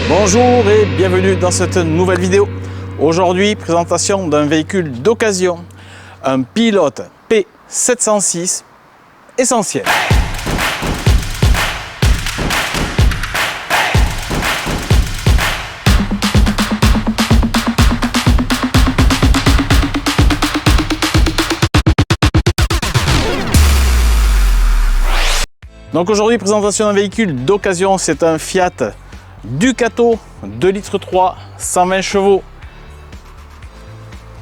Bonjour et bienvenue dans cette nouvelle vidéo. Aujourd'hui, présentation d'un véhicule d'occasion, un Pilote P706 essentiel. Donc aujourd'hui, présentation d'un véhicule d'occasion, c'est un Fiat Ducato 2,3 litres, 120 chevaux.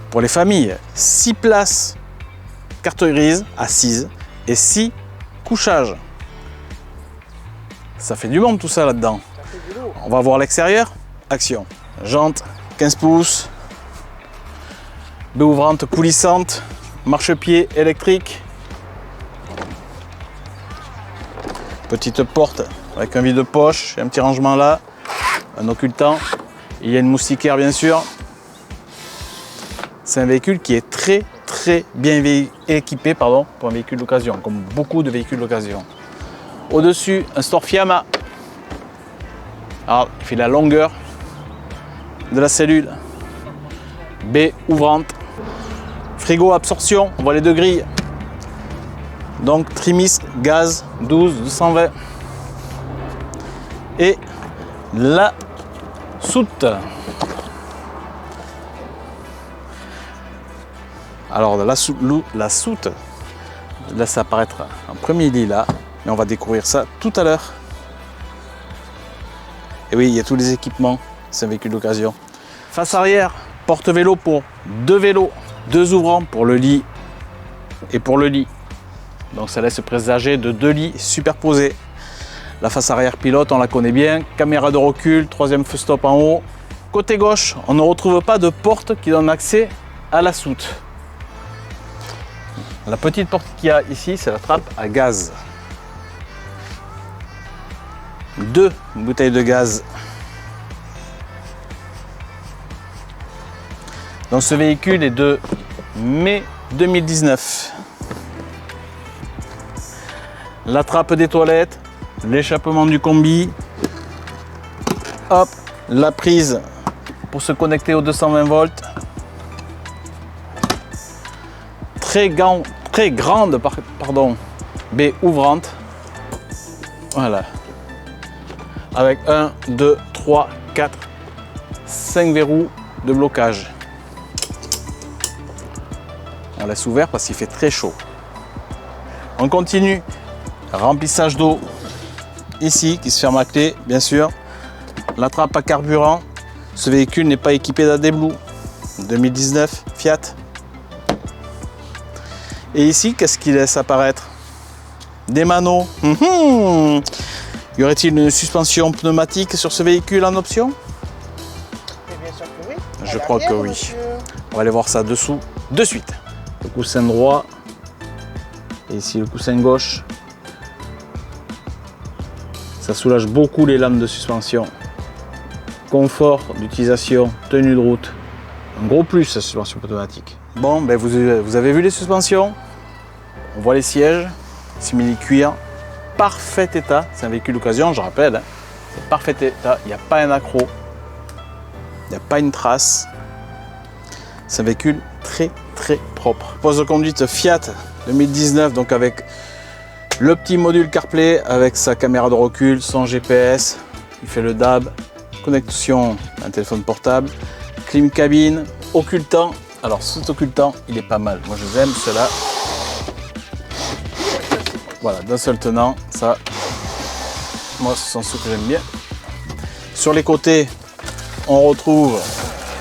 Pour les familles, 6 places, carte grise, assise et 6 couchages. Ça fait du monde tout ça là-dedans. On va voir l'extérieur. Action. Jantes 15 pouces, baie ouvrante coulissante, marchepied électrique. Petite porte avec un vide-poche, un petit rangement là, un occultant. Il y a une moustiquaire bien sûr. C'est un véhicule qui est très bien équipé pour un véhicule d'occasion, comme beaucoup de véhicules d'occasion. Au-dessus, un store Fiamma. Alors, il fait la longueur de la cellule. Baie ouvrante. Frigo absorption, on voit les deux grilles. Donc trimix gaz 12-220 et la soute. Alors la soute laisse apparaître un premier lit là, mais on va découvrir ça tout à l'heure. Et oui, il y a tous les équipements, c'est un véhicule d'occasion. Face arrière, porte-vélo pour 2 vélos, 2 ouvrants pour le lit et pour le lit. Donc ça laisse présager de 2 lits superposés. La face arrière pilote, on la connaît bien. Caméra de recul, 3e feu stop en haut. Côté gauche, on ne retrouve pas de porte qui donne accès à la soute. La petite porte qu'il y a ici, c'est la trappe à gaz. 2 bouteilles de gaz. Donc ce véhicule est de mai 2019. La trappe des toilettes, l'échappement du combi, hop, la prise pour se connecter aux 220 volts. Très grande baie ouvrante. Voilà. Avec 1, 2, 3, 4, 5 verrous de blocage. On laisse ouvert parce qu'il fait très chaud. On continue. Remplissage d'eau ici qui se ferme à clé, bien sûr. La trappe à carburant. Ce véhicule n'est pas équipé d'AdBlue. 2019 Fiat. Et ici, qu'est-ce qu'il laisse apparaître? Des maneaux. Y aurait-il une suspension pneumatique sur ce véhicule en option? Bien sûr que oui. Je crois que oui. On va aller voir ça dessous de suite. Le coussin droit. Et ici le coussin gauche. Ça soulage beaucoup les lames de suspension. Confort d'utilisation, tenue de route. Un gros plus, la suspension pneumatique. Bon, ben vous avez vu les suspensions. On voit les sièges, simili-cuir. Parfait état. C'est un véhicule d'occasion, je rappelle. C'est parfait état. Il n'y a pas un accroc. Il n'y a pas une trace. C'est un véhicule très propre. Poste de conduite Fiat 2019, donc avec le petit module CarPlay avec sa caméra de recul, son GPS, il fait le DAB, connexion à un téléphone portable, clim cabine, occultant. Alors cet occultant, il est pas mal. Moi je aime cela. Voilà, d'un seul tenant, ça, moi ce sont ceux que j'aime bien. Sur les côtés, on retrouve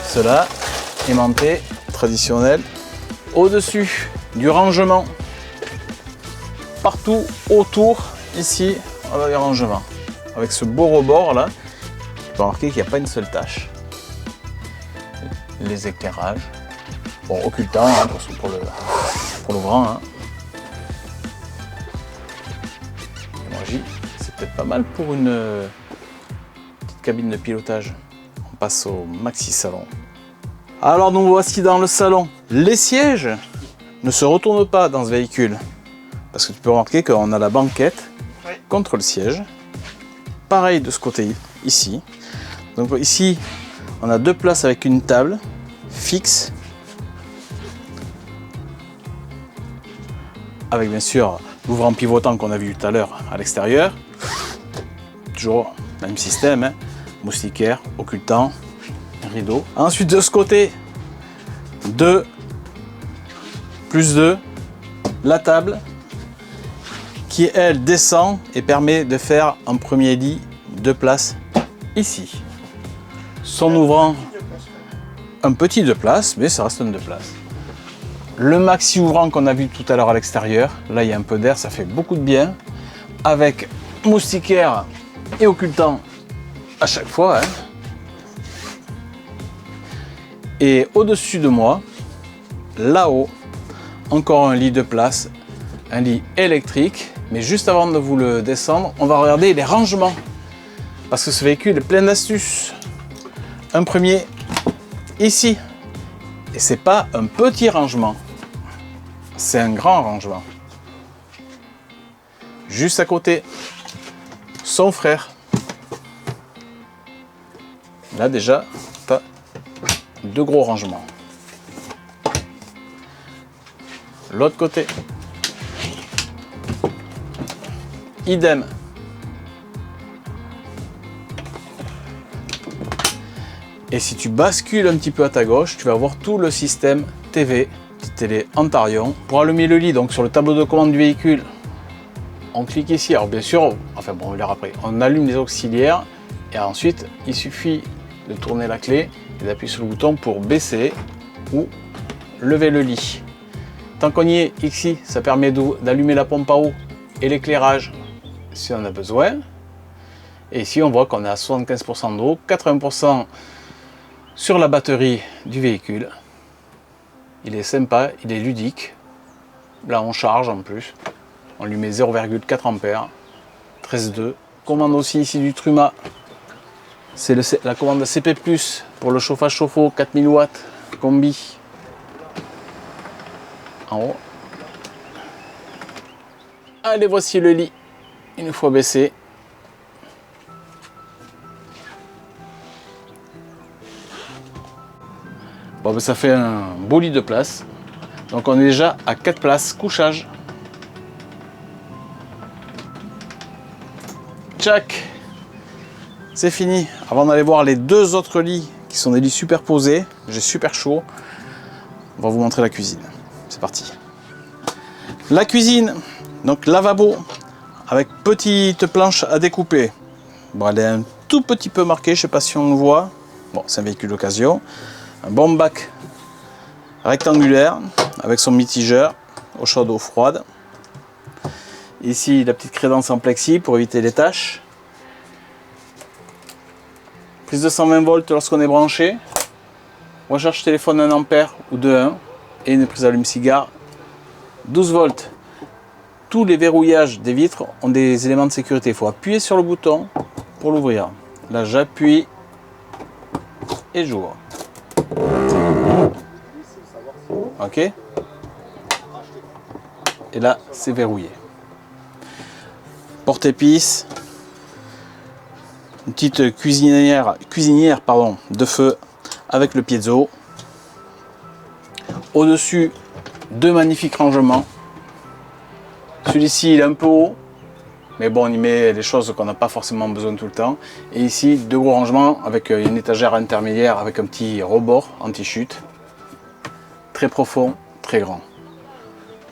cela, aimanté, traditionnel. Au-dessus, du rangement. Partout autour, ici, on a des rangements. Avec ce beau rebord là, tu peux remarquer qu'il n'y a pas une seule tâche. Les éclairages. Bon, occultant hein, pour l'ouvrant. Hein. C'est peut-être pas mal pour une petite cabine de pilotage. On passe au maxi salon. Alors nous voici dans le salon. Les sièges ne se retournent pas dans ce véhicule. Parce que tu peux remarquer qu'on a la banquette contre le siège. Pareil de ce côté ici. Donc ici, on a 2 places avec une table fixe. Avec bien sûr l'ouvrant pivotant qu'on a vu tout à l'heure à l'extérieur. Toujours le même système, hein. Moustiquaire, occultant, rideau. Ensuite de ce côté, 2 plus 2, la table qui elle descend et permet de faire un premier lit 2 places ici. Son ouvrant, un petit 2 places, mais ça reste un 2 places. Le maxi ouvrant qu'on a vu tout à l'heure à l'extérieur, là il y a un peu d'air, ça fait beaucoup de bien. Avec moustiquaire et occultant à chaque fois. Hein. Et au-dessus de moi, là-haut, encore un lit de place, un lit électrique. Mais juste avant de vous le descendre, on va regarder les rangements. Parce que ce véhicule est plein d'astuces. Un premier ici. Et c'est pas un petit rangement. C'est un grand rangement. Juste à côté, son frère. Là déjà, tu as 2 gros rangements. L'autre côté. Idem. Et si tu bascules un petit peu à ta gauche, tu vas voir tout le système TV, petite télé Antarion. Pour allumer le lit, donc sur le tableau de commande du véhicule, on clique ici. Alors bien sûr, enfin bon, on verra après. On allume les auxiliaires et ensuite il suffit de tourner la clé et d'appuyer sur le bouton pour baisser ou lever le lit. Tant qu'on y est, ici, ça permet d'allumer la pompe à eau et l'éclairage si on a besoin. Et ici, on voit qu'on est à 75% d'eau, 80% sur la batterie du véhicule. Il est sympa, il est ludique. Là, on charge en plus. On lui met 0,4 A, 13,2. Commande aussi ici du Truma. C'est la commande CP+, pour le chauffage chauffe-eau, 4000 watts, combi. En haut. Allez, voici le lit. Une fois baissé. Bon, ben, ça fait un beau lit de place. Donc on est déjà à 4 places couchage. Tchac, c'est fini. Avant d'aller voir les 2 autres lits qui sont des lits superposés, j'ai super chaud. On va vous montrer la cuisine. C'est parti. La cuisine, donc lavabo avec petite planche à découper. Bon, elle est un tout petit peu marquée, je sais pas si on le voit. Bon, c'est un véhicule d'occasion. Un bon bac rectangulaire avec son mitigeur, eau chaude, eau froide. Ici, la petite crédence en plexi pour éviter les taches. Prise de 120 volts lorsqu'on est branché. Recharge téléphone 1 ampère ou 2,1 et une prise allume-cigare 12 volts. Tous les verrouillages des vitres ont des éléments de sécurité. Il faut appuyer sur le bouton pour l'ouvrir. Là, j'appuie et j'ouvre. Ok. Et là, c'est verrouillé. Porte-épices. Une petite cuisinière de feu avec le piezo. Au-dessus, 2 magnifiques rangements. Celui-ci, il est un peu haut. Mais bon, on y met des choses qu'on n'a pas forcément besoin tout le temps. Et ici, 2 gros rangements avec une étagère intermédiaire avec un petit rebord anti-chute. Très profond, très grand.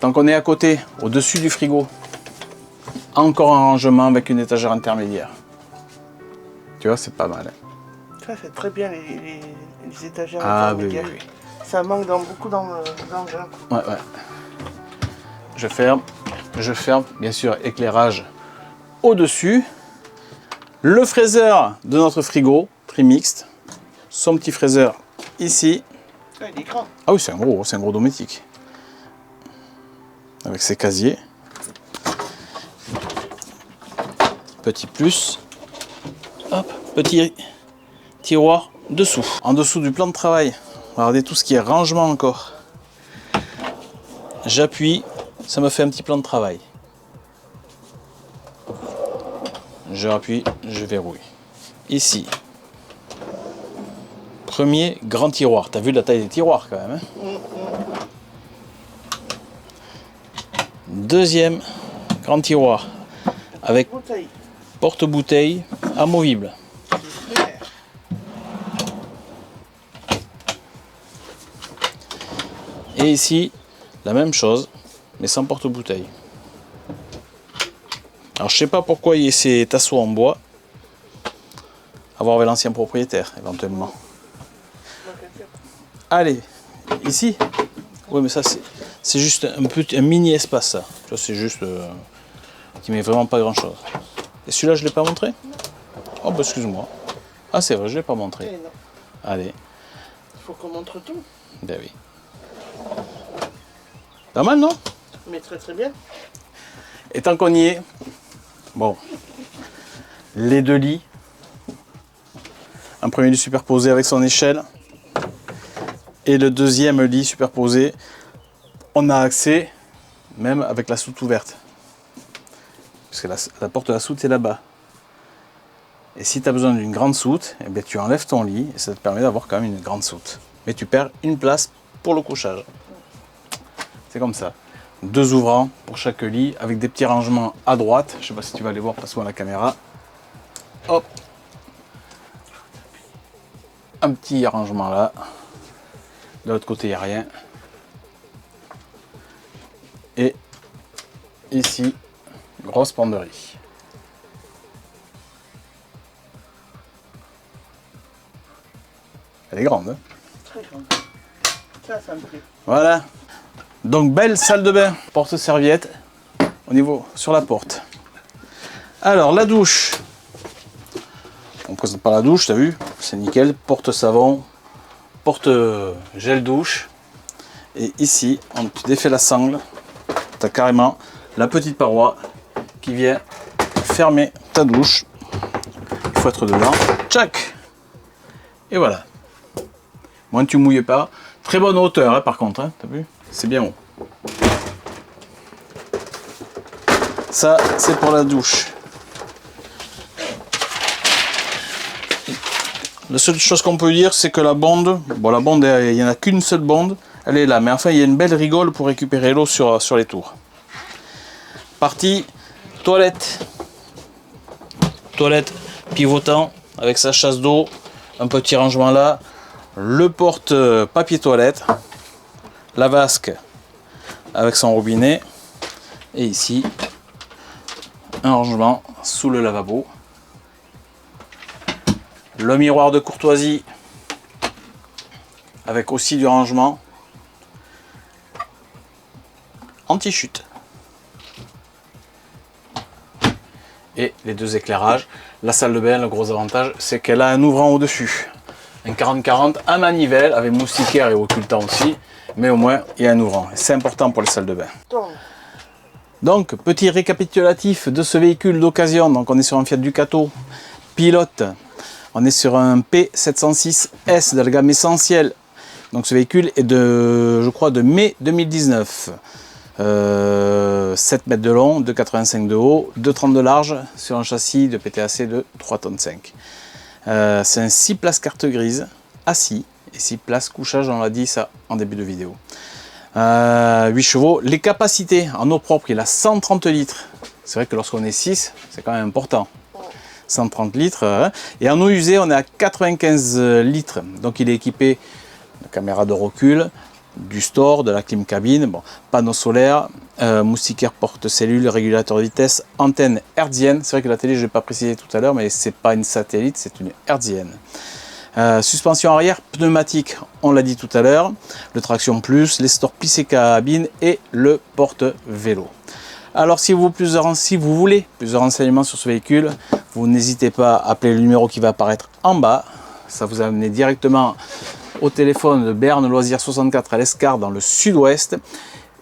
Tant qu'on est à côté, au-dessus du frigo, encore un rangement avec une étagère intermédiaire. Tu vois, c'est pas mal. Ça fait très bien les étagères intermédiaires. Oui. Ça manque beaucoup dans le jeu. Ouais. Je ferme, bien sûr, éclairage au-dessus. Le fraiseur de notre frigo, trimixte. Son petit fraiseur ici. Ah, il est grand. Ah oui, c'est un gros dométique. Avec ses casiers. Petit plus. Hop, petit tiroir dessous. En dessous du plan de travail, regardez tout ce qui est rangement encore. J'appuie, ça me fait un petit plan de travail. Je rappuie, je verrouille. Ici, Premier grand tiroir. T'as vu la taille des tiroirs quand même, hein? Deuxième grand tiroir avec Bouteille. porte-bouteille amovible. Et ici, la même chose, mais sans porte-bouteille. Alors je sais pas pourquoi il y a ces tasseaux en bois. À voir avec l'ancien propriétaire, éventuellement. Allez, ici. Oui, mais ça c'est juste un mini espace, ça. Tu vois, c'est juste qui met vraiment pas grand chose. Et celui-là, je l'ai pas montré? Oh, bah excuse-moi. Ah, c'est vrai, je l'ai pas montré. Eh non. Allez. Il faut qu'on montre tout. Ben oui. Pas mal, non? Mais très très bien. Et tant qu'on y est, bon, les deux lits. Un premier lit superposé avec son échelle. Et le deuxième lit superposé. On a accès, même avec la soute ouverte. Parce que la porte de la soute est là-bas. Et si tu as besoin d'une grande soute, eh bien, tu enlèves ton lit et ça te permet d'avoir quand même une grande soute. Mais tu perds une place pour le couchage. C'est comme ça. Deux ouvrants pour chaque lit avec des petits rangements à droite. Je sais pas si tu vas aller voir, passe-moi la caméra. Hop. Un petit arrangement là. De l'autre côté, il n'y a rien. Et ici, grosse penderie. Elle est grande, hein? Très grande. Ça me plaît. Voilà. Donc belle salle de bain, porte-serviette au niveau sur la porte. Alors la douche. On ne présente pas la douche, t'as vu? C'est nickel. Porte-savon, porte-gel douche. Et ici, tu défais la sangle, tu as carrément la petite paroi qui vient fermer ta douche. Il faut être dedans. Tchac! Et voilà. Moins tu mouilles pas. Très bonne hauteur, hein, par contre, hein, t'as vu? C'est bien haut. Ça, c'est pour la douche. La seule chose qu'on peut dire, c'est que la bonde, bon, la bonde, il n'y en a qu'une seule bonde, elle est là. Mais enfin, il y a une belle rigole pour récupérer l'eau sur les tours. Partie toilette. Toilette pivotant avec sa chasse d'eau, un petit rangement là, le porte papier toilette, la vasque avec son robinet et ici un rangement sous le lavabo, le miroir de courtoisie avec aussi du rangement anti-chute et les deux éclairages. La salle de bain, le gros avantage, c'est qu'elle a un ouvrant au-dessus. Un 40-40 à manivelle avec moustiquaire et occultant aussi, mais au moins il y a un ouvrant. C'est important pour les salles de bain. Donc, petit récapitulatif de ce véhicule d'occasion. Donc, on est sur un Fiat Ducato pilote. On est sur un P706S de la gamme essentielle. Donc, ce véhicule est de, je crois, de mai 2019. 7 mètres de long, 2,85 de haut, 2,30 de large sur un châssis de PTAC de 3,5 tonnes. C'est un 6 places carte grise assis et 6 places couchage, on l'a dit ça en début de vidéo. 8 chevaux. Les capacités en eau propre, il a 130 litres. C'est vrai que lorsqu'on est 6, c'est quand même important. 130 litres. Et en eau usée, on est à 95 litres. Donc il est équipé de caméra de recul, du store, de la clim cabine, bon, panneau solaire, moustiquaire porte-cellule, régulateur de vitesse, antenne hertzienne. C'est vrai que la télé, je ne l'ai pas précisé tout à l'heure, mais c'est pas une satellite, c'est une hertzienne. Suspension arrière pneumatique, on l'a dit tout à l'heure, le traction plus, les stores plissés cabine et le porte-vélo. Alors si vous voulez plus de renseignements sur ce véhicule, vous n'hésitez pas à appeler le numéro qui va apparaître en bas. Ça vous amène directement au téléphone de Berne Loisirs 64 à l'Escar dans le sud-ouest,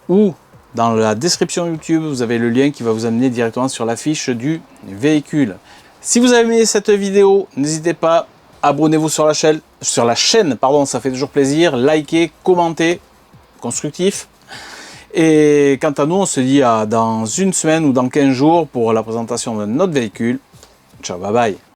ou dans la description YouTube, vous avez le lien qui va vous amener directement sur la fiche du véhicule. Si vous avez aimé cette vidéo, n'hésitez pas, abonnez-vous sur la chaîne, ça fait toujours plaisir, likez, commentez, constructif. Et quant à nous, on se dit à dans une semaine ou dans 15 jours pour la présentation de notre véhicule. Ciao, bye bye.